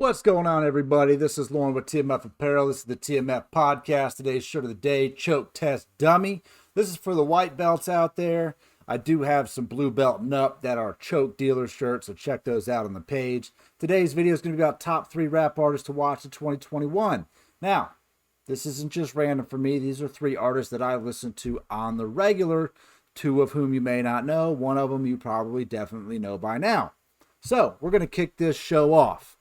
What's going on, everybody? This is Lauren with TMF Apparel. This is the TMF Podcast. Today's shirt of the day, Choke Test Dummy. This is for the white belts out there. I do have some blue belt and up that are choke dealer shirts, so check those out on the page. Today's video is going to be about top 3 rap artists to watch in 2021. Now, this isn't just random for me. These are 3 artists that I listen to on the regular, 2 of whom you may not know. One of them you probably definitely know by now. So, we're going to kick this show off.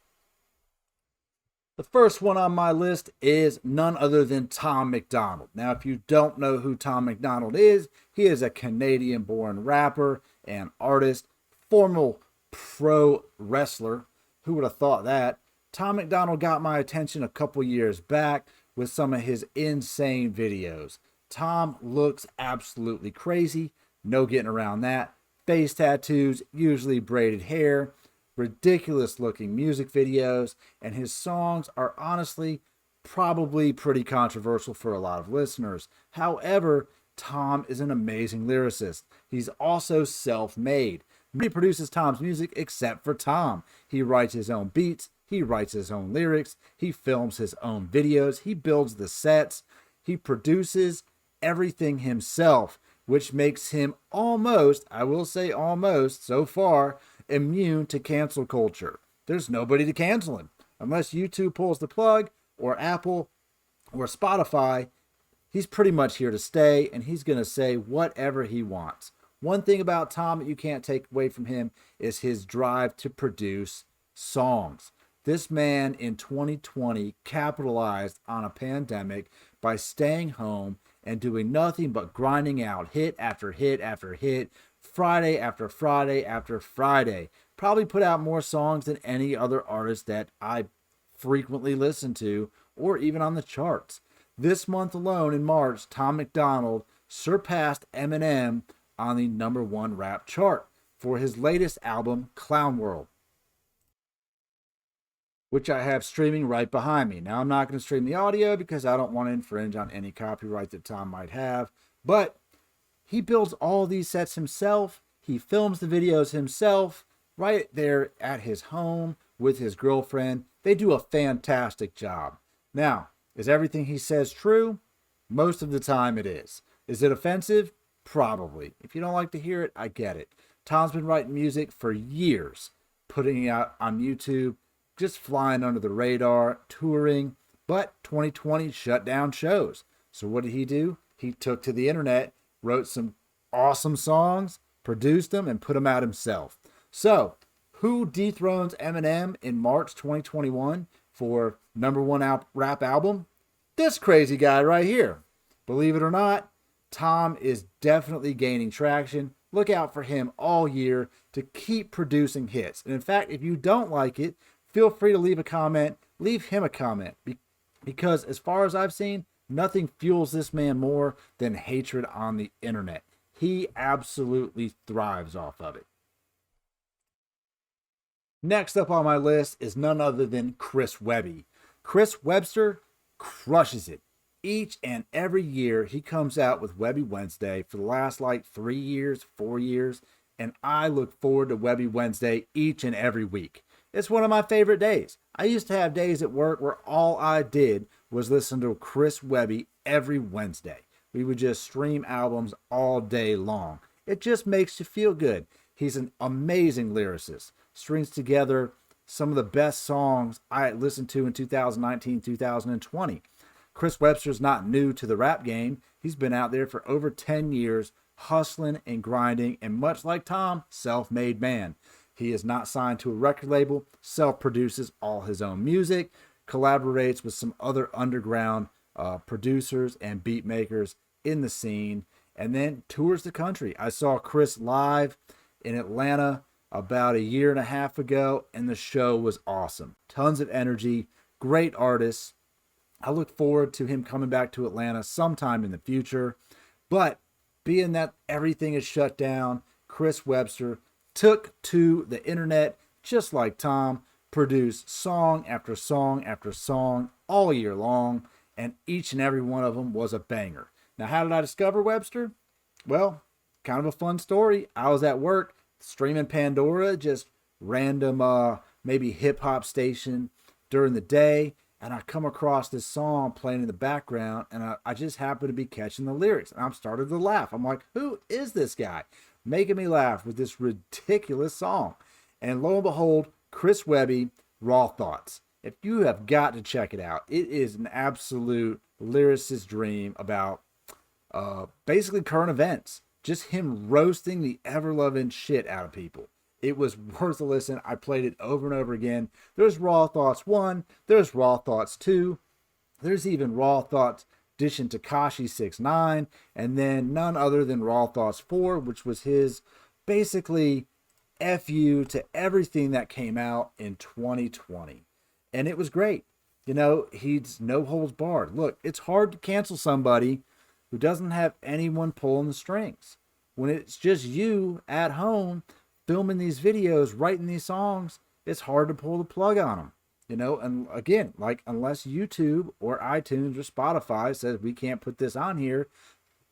The first one on my list is none other than Tom McDonald. Now, if you don't know who Tom McDonald is, he is a Canadian-born rapper and artist, former pro wrestler. Who would have thought that? Tom McDonald got my attention a couple years back with some of his insane videos. Tom looks absolutely crazy. No getting around that. Face tattoos, usually braided hair, ridiculous looking music videos, and his songs are honestly probably pretty controversial for a lot of listeners. However, Tom is an amazing lyricist. He's also self-made. Nobody produces Tom's music except for Tom. He writes his own beats, he writes his own lyrics, he films his own videos, he builds the sets, he produces everything himself, which makes him almost, I will say almost so far, immune to cancel culture. There's nobody to cancel him. Unless YouTube pulls the plug, or Apple, or Spotify, he's pretty much here to stay, and he's going to say whatever he wants. One thing about Tom that you can't take away from him is his drive to produce songs. This man in 2020 capitalized on a pandemic by staying home and doing nothing but grinding out hit after hit after hit, Friday after Friday after Friday. Probably put out more songs than any other artist that I frequently listen to or even on the charts. This month alone in March, Tom McDonald surpassed Eminem on the #1 rap chart for his latest album, Clown World, which I have streaming right behind me. Now, I'm not going to stream the audio because I don't want to infringe on any copyright that Tom might have, but he builds all these sets himself. He films the videos himself right there at his home with his girlfriend. They do a fantastic job. Now, is everything he says true? Most of the time it is. Is it offensive? Probably. If you don't like to hear it, I get it. Tom's been writing music for years, putting it out on YouTube, just flying under the radar, touring, but 2020 shut down shows. So what did he do? He took to the internet, wrote some awesome songs, produced them, and put them out himself. So, who dethrones Eminem in March 2021 for #1 rap album? This crazy guy right here. Believe it or not, Tom is definitely gaining traction. Look out for him all year to keep producing hits. And in fact, if you don't like it, feel free to leave a comment. Leave him a comment. Because as far as I've seen, nothing fuels this man more than hatred on the internet. He absolutely thrives off of it. Next up on my list is none other than Chris Webby. Chris Webster crushes it. Each and every year he comes out with Webby Wednesday for the last 3 years, 4 years, and I look forward to Webby Wednesday each and every week. It's one of my favorite days. I used to have days at work where all I did was listen to Chris Webby every Wednesday. We would just stream albums all day long. It just makes you feel good. He's an amazing lyricist. Strings together some of the best songs I listened to in 2019, 2020. Chris Webster's not new to the rap game. He's been out there for over 10 years, hustling and grinding, and much like Tom, self-made man. He is not signed to a record label, self-produces all his own music, collaborates with some other underground producers and beat makers in the scene, and then tours the country. I saw Chris live in Atlanta about 1.5 years ago, and the show was awesome. Tons of energy, great artists. I look forward to him coming back to Atlanta sometime in the future. But being that everything is shut down, Chris Webster took to the internet just like Tom, produced song after song after song all year long, and each and every one of them was a banger. Now, how did I discover Webster? Well, kind of a fun story. I was at work streaming Pandora, just random maybe hip hop station, during the day, and I come across this song playing in the background, and I just happen to be catching the lyrics, and I'm started to laugh. I'm like, who is this guy making me laugh with this ridiculous song? And lo and behold, Chris Webby, Raw Thoughts. If you have got to check it out, it is an absolute lyricist dream about basically current events. Just him roasting the ever-loving shit out of people. It was worth a listen. I played it over and over again. There's Raw Thoughts 1. There's Raw Thoughts 2. There's even Raw Thoughts dishing Tekashi 6ix9ine. And then none other than Raw Thoughts 4, which was his basically FU to everything that came out in 2020. And it was great. You know, he's no holds barred. Look, it's hard to cancel somebody who doesn't have anyone pulling the strings. When it's just you at home filming these videos, writing these songs, it's hard to pull the plug on them. You know, and again, like, unless YouTube or iTunes or Spotify says we can't put this on here,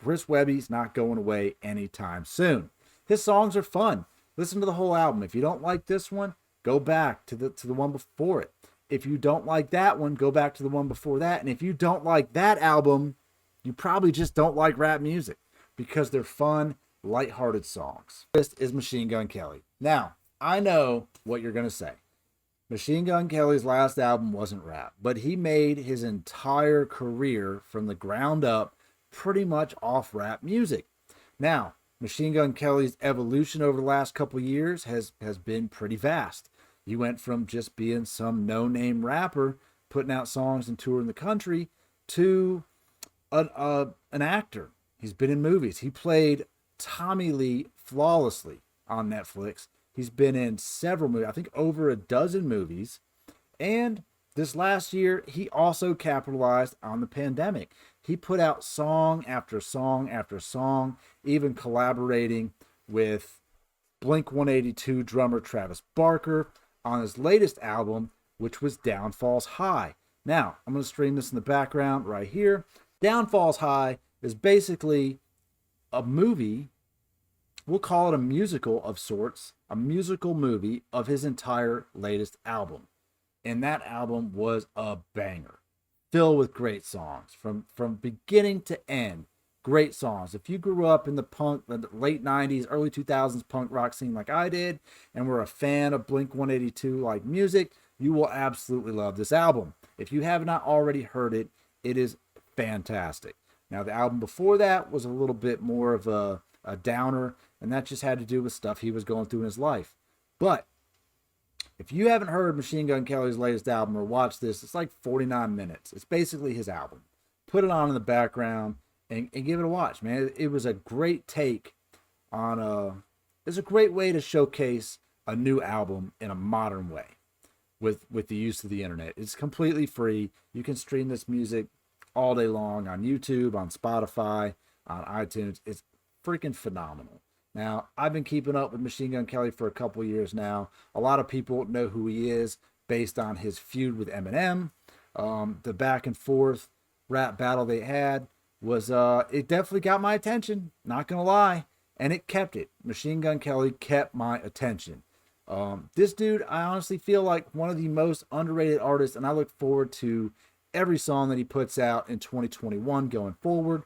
Chris Webby's not going away anytime soon. His songs are fun. Listen to the whole album. If you don't like this one, go back to the one before it. If you don't like that one, go back to the one before that. And if you don't like that album, you probably just don't like rap music, because they're fun, lighthearted songs. This is Machine Gun Kelly. Now, I know what you're going to say. Machine Gun Kelly's last album wasn't rap, but he made his entire career from the ground up pretty much off rap music. Now, Machine Gun Kelly's evolution over the last couple years has been pretty vast. He went from just being some no-name rapper, putting out songs and touring the country, to an actor. He's been in movies. He played Tommy Lee flawlessly on Netflix. He's been in several movies, I think over a dozen movies. And this last year, he also capitalized on the pandemic. He put out song after song after song, even collaborating with Blink-182 drummer Travis Barker on his latest album, which was Downfall's High. Now, I'm going to stream this in the background right here. Downfall's High is basically a movie. We'll call it a musical of sorts, a musical movie of his entire latest album. And that album was a banger, filled with great songs from beginning to end. Great songs. If you grew up in the late 90s, early 2000s punk rock scene like I did, and were a fan of Blink-182 like music, you will absolutely love this album. If you have not already heard it, it is fantastic. Now, the album before that was a little bit more of a downer, and that just had to do with stuff he was going through in his life. But if you haven't heard Machine Gun Kelly's latest album or watched this, it's like 49 minutes. It's basically his album. Put it on in the background and give it a watch, man. It was a great take on it's a great way to showcase a new album in a modern way with the use of the internet. It's completely free. You can stream this music all day long on YouTube, on Spotify, on iTunes. It's freaking phenomenal. Now, I've been keeping up with Machine Gun Kelly for a couple years now. A lot of people know who he is based on his feud with Eminem. The back and forth rap battle they had was, it definitely got my attention, not gonna lie, and it kept it. Machine Gun Kelly kept my attention. This dude, I honestly feel like one of the most underrated artists, and I look forward to every song that he puts out in 2021 going forward.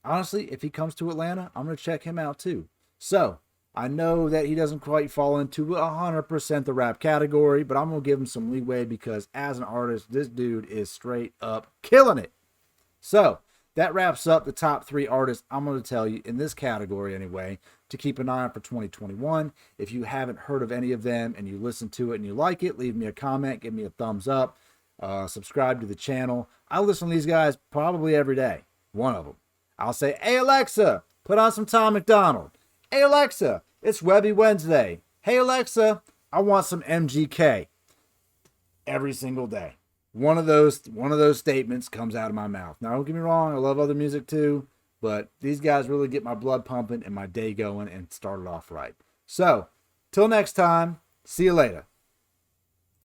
Honestly, if he comes to Atlanta, I'm going to check him out too. So, I know that he doesn't quite fall into 100% the rap category, but I'm going to give him some leeway because as an artist, this dude is straight up killing it. So, that wraps up the top 3 artists I'm going to tell you in this category anyway, to keep an eye on for 2021. If you haven't heard of any of them and you listen to it and you like it, leave me a comment, give me a thumbs up, subscribe to the channel. I listen to these guys probably every day, one of them. I'll say, hey, Alexa, put on some Tom McDonald. Hey, Alexa, it's Webby Wednesday. Hey, Alexa, I want some MGK. Every single day. One of those statements comes out of my mouth. Now, don't get me wrong, I love other music too, but these guys really get my blood pumping and my day going and start it off right. So, till next time, see you later.